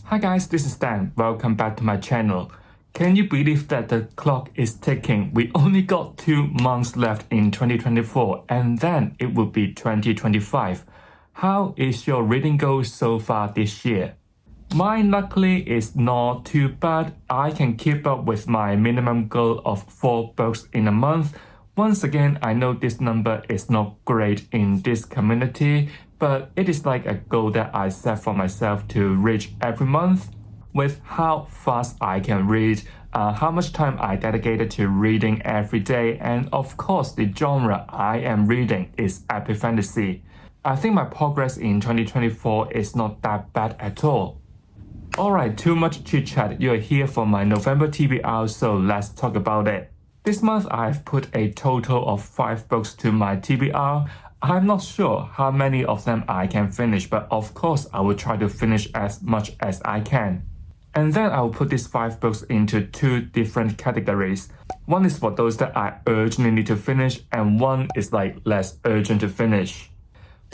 Hi guys, this is Dan. Welcome back to my channel. Can you believe that the clock is ticking? We only got 2 months left in 2024 and then it will be 2025. How is your reading goal so far this year? Mine luckily is not too bad. I can keep up with my minimum goal of 4 books in a month. Once again, I know this number is not great in this community, but it is like a goal that I set for myself to reach every month. With how fast I can read, how much time I dedicated to reading every day, and of course the genre I am reading is epic fantasy. I think my progress in 2024 is not that bad at all. Alright, too much chit chat, you're here for my November TBR, so let's talk about it. This month I've put a total of 5 books to my TBR. I'm not sure how many of them I can finish, but of course I will try to finish as much as I can. And then I will put these 5 books into 2 different categories. One is for those that I urgently need to finish, and one is like less urgent to finish.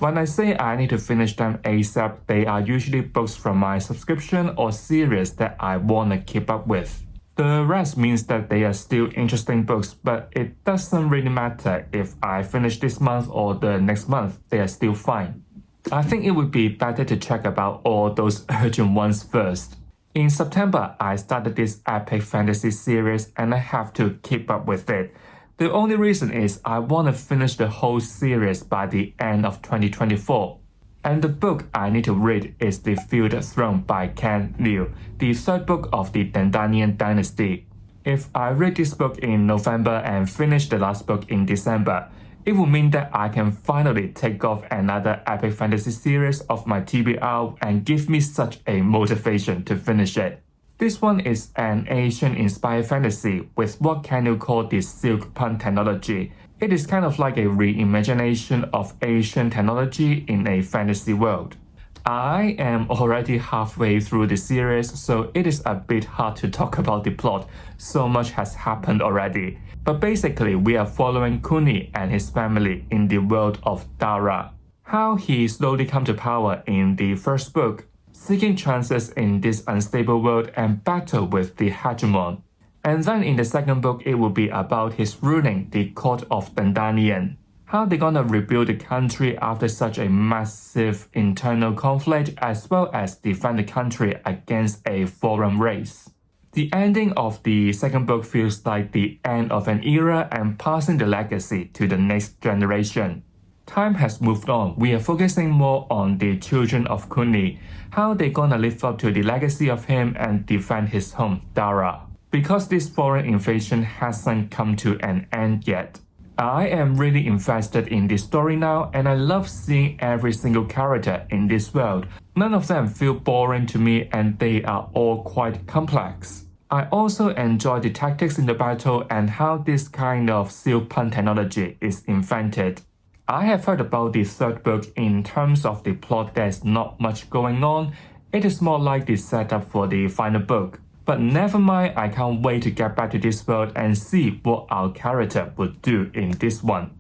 When I say I need to finish them ASAP, they are usually books from my subscription or series that I wanna keep up with. The rest means that they are still interesting books, but it doesn't really matter if I finish this month or the next month, they are still fine. I think it would be better to check about all those urgent ones first. In September, I started this epic fantasy series and I have to keep up with it. The only reason is I want to finish the whole series by the end of 2024. And the book I need to read is The Feudal Throne by Ken Liu, the 3rd book of the Dandanian dynasty. If I read this book in November and finish the last book in December, it will mean that I can finally take off another epic fantasy series of my TBR and give me such a motivation to finish it. This one is an Asian-inspired fantasy with what can you call the silk pun technology. It is kind of like a reimagination of Asian technology in a fantasy world. I am already halfway through the series, so it is a bit hard to talk about the plot. So much has happened already. But basically, we are following Kuni and his family in the world of Dara. How he slowly come to power in the 1st book, seeking chances in this unstable world and battle with the hegemon. And then in the 2nd book, it will be about his ruling the court of Dandanian. How they gonna rebuild the country after such a massive internal conflict, as well as defend the country against a foreign race. The ending of the 2nd book feels like the end of an era and passing the legacy to the next generation. Time has moved on. We are focusing more on the children of Kuni, how they gonna live up to the legacy of him and defend his home, Dara. Because this foreign invasion hasn't come to an end yet. I am really invested in this story now and I love seeing every single character in this world. None of them feel boring to me and they are all quite complex. I also enjoy the tactics in the battle and how this kind of silk pun technology is invented. I have heard about the 3rd book in terms of the plot. There's not much going on. It is more like the setup for the final book. But never mind, I can't wait to get back to this world and see what our character would do in this one.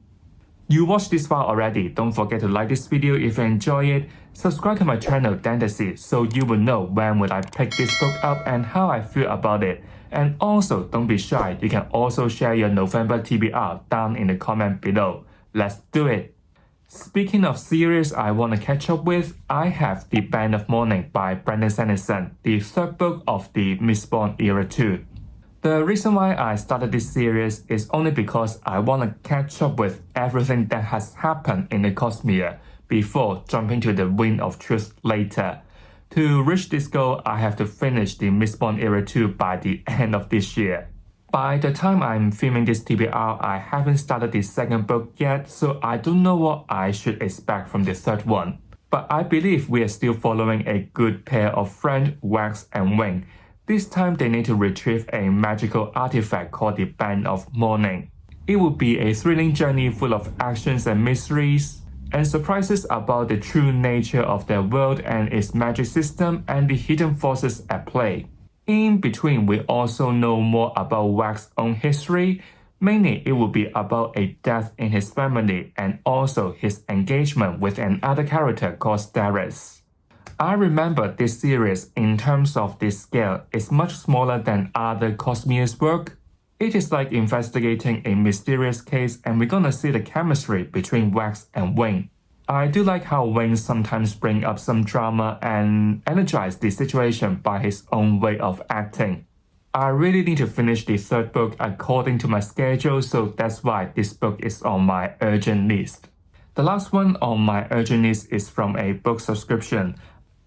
You watched this far already, don't forget to like this video if you enjoy it, subscribe to my channel Dantasy so you will know when will I pick this book up and how I feel about it. And also don't be shy, you can also share your November TBR down in the comment below. Let's do it! Speaking of series I want to catch up with, I have The Band of Mourning by Brandon Sanderson, the 3rd book of the Mistborn Era 2. The reason why I started this series is only because I want to catch up with everything that has happened in the Cosmere before jumping to the Wind of Truth later. To reach this goal, I have to finish the Mistborn Era 2 by the end of this year. By the time I'm filming this TBR, I haven't started the 2nd book yet, so I don't know what I should expect from the 3rd one. But I believe we are still following a good pair of friends, Wax and Wing. This time they need to retrieve a magical artifact called the Band of Mourning. It will be a thrilling journey full of actions and mysteries, and surprises about the true nature of their world and its magic system and the hidden forces at play. In between, we also know more about Wax's own history. Mainly, it will be about a death in his family and also his engagement with another character called Steris. I remember this series in terms of the scale is much smaller than other Cosmia's work. It is like investigating a mysterious case and we're gonna see the chemistry between Wax and Wayne. I do like how Wayne sometimes bring up some drama and energize the situation by his own way of acting. I really need to finish the third book according to my schedule, so that's why this book is on my urgent list. The last one on my urgent list is from a book subscription.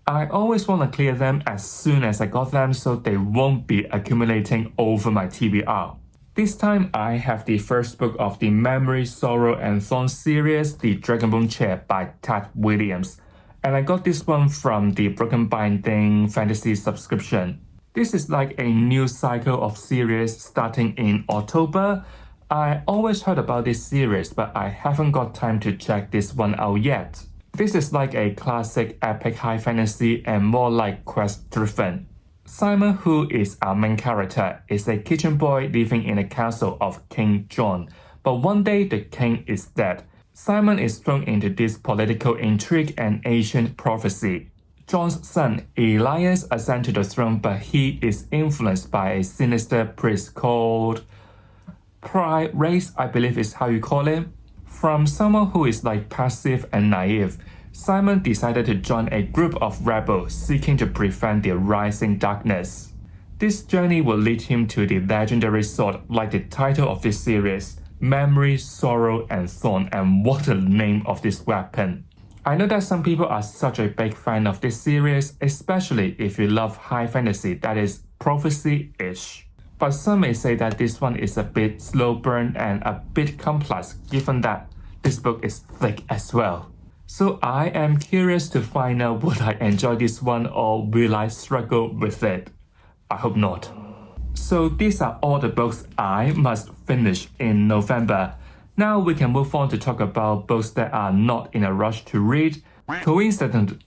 I always want to clear them as soon as I got them so they won't be accumulating over my TBR. This time I have the first book of the Memory, Sorrow and Thorn series, The Dragonbone Chair by Tad Williams. And I got this one from the Broken Binding Fantasy subscription. This is like a new cycle of series starting in October. I always heard about this series, but I haven't got time to check this one out yet. This is like a classic epic high fantasy and more like quest-driven. Simon, who is our main character, is a kitchen boy living in the castle of King John. But one day the king is dead. Simon is thrown into this political intrigue and ancient prophecy. John's son Elias ascends to the throne, but he is influenced by a sinister priest called Pride Race, I believe is how you call it. From someone who is like passive and naive, Simon decided to join a group of rebels seeking to prevent the rising darkness. This journey will lead him to the legendary sword like the title of this series, Memory, Sorrow and Thorn, and what the name of this weapon. I know that some people are such a big fan of this series, especially if you love high fantasy that is prophecy-ish. But some may say that this one is a bit slow burn and a bit complex given that this book is thick as well. So I am curious to find out would I enjoy this one or will I struggle with it? I hope not. So these are all the books I must finish in November. Now we can move on to talk about books that are not in a rush to read. Coincidentally,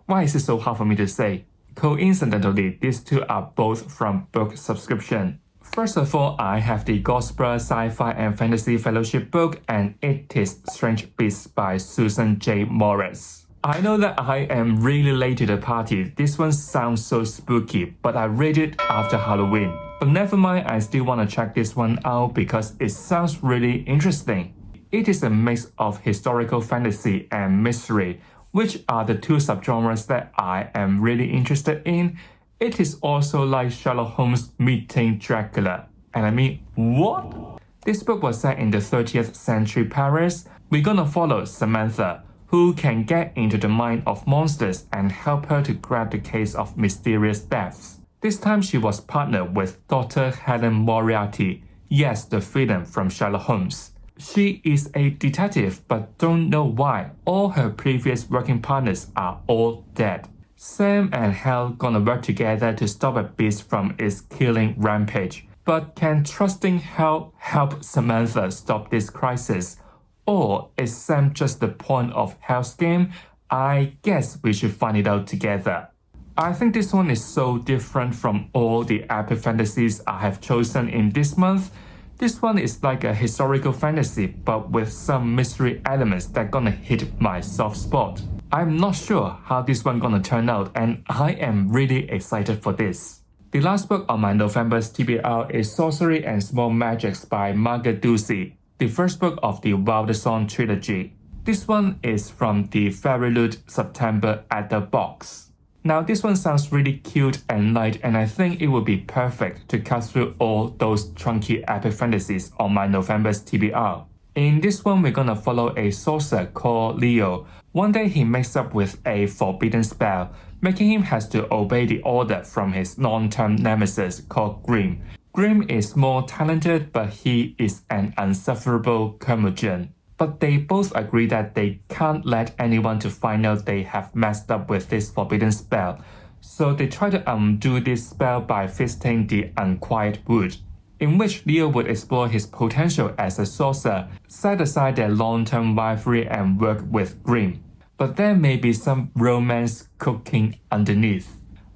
why is it so hard for me to say? Coincidentally, these two are both from book subscription. First of all, I have the Gospel Sci-Fi and Fantasy Fellowship book, and it is Strange Beasts by Susan J. Morris. I know that I am really late to the party. This one sounds so spooky, but I read it after Halloween. But never mind, I still want to check this one out because it sounds really interesting. It is a mix of historical fantasy and mystery, which are the two subgenres that I am really interested in. It is also like Sherlock Holmes meeting Dracula. And I mean, what? This book was set in the 30th century Paris. We're gonna follow Samantha, who can get into the mind of monsters and help her to crack the case of mysterious deaths. This time she was partnered with Dr. Helen Moriarty, yes, the villain from Sherlock Holmes. She is a detective but don't know why all her previous working partners are all dead. Sam and Hal gonna work together to stop a beast from its killing rampage. But can trusting Hal help Samantha stop this crisis? Or is Sam just the pawn of Hal's game? I guess we should find it out together. I think this one is so different from all the epic fantasies I have chosen in this month. This one is like a historical fantasy but with some mystery elements that gonna hit my soft spot. I'm not sure how this one gonna turn out and I am really excited for this. The last book on my November's TBR is Sorcery and Small Magics by Margaret Ducey, the first book of the Wilder Song trilogy. This one is from the Fairy Loot September at the box. Now this one sounds really cute and light and I think it would be perfect to cut through all those chunky epic fantasies on my November's TBR. In this one we're gonna follow a sorcerer called Leo. One day he makes up with a forbidden spell, making him has to obey the order from his long-term nemesis called Grimm. Grimm is more talented but he is an insufferable curmudgeon. But they both agree that they can't let anyone to find out they have messed up with this forbidden spell, so they try to undo this spell by visiting the Unquiet Wood, in which Leo would explore his potential as a sorcerer, set aside their long-term rivalry and work with Grimm. But there may be some romance cooking underneath.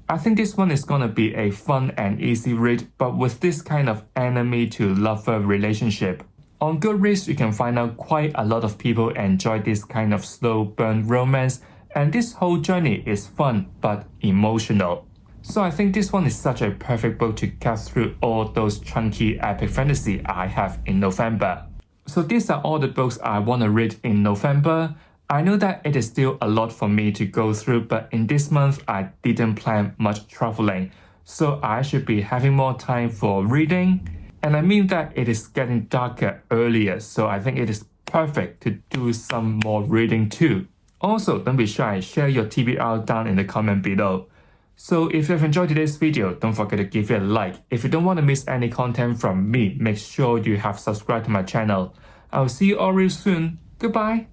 I think this one is gonna be a fun and easy read, but with this kind of enemy to lover relationship. On Goodreads, you can find out quite a lot of people enjoy this kind of slow burn romance, and this whole journey is fun but emotional. So I think this one is such a perfect book to cut through all those chunky epic fantasy I have in November. So these are all the books I want to read in November. I know that it is still a lot for me to go through, but in this month I didn't plan much traveling, so I should be having more time for reading. And I mean that it is getting darker earlier, so I think it is perfect to do some more reading too. Also, don't be shy, share your TBR down in the comment below. So if you've enjoyed today's video, don't forget to give it a like. If you don't want to miss any content from me, make sure you have subscribed to my channel. I'll see you all real soon. Goodbye.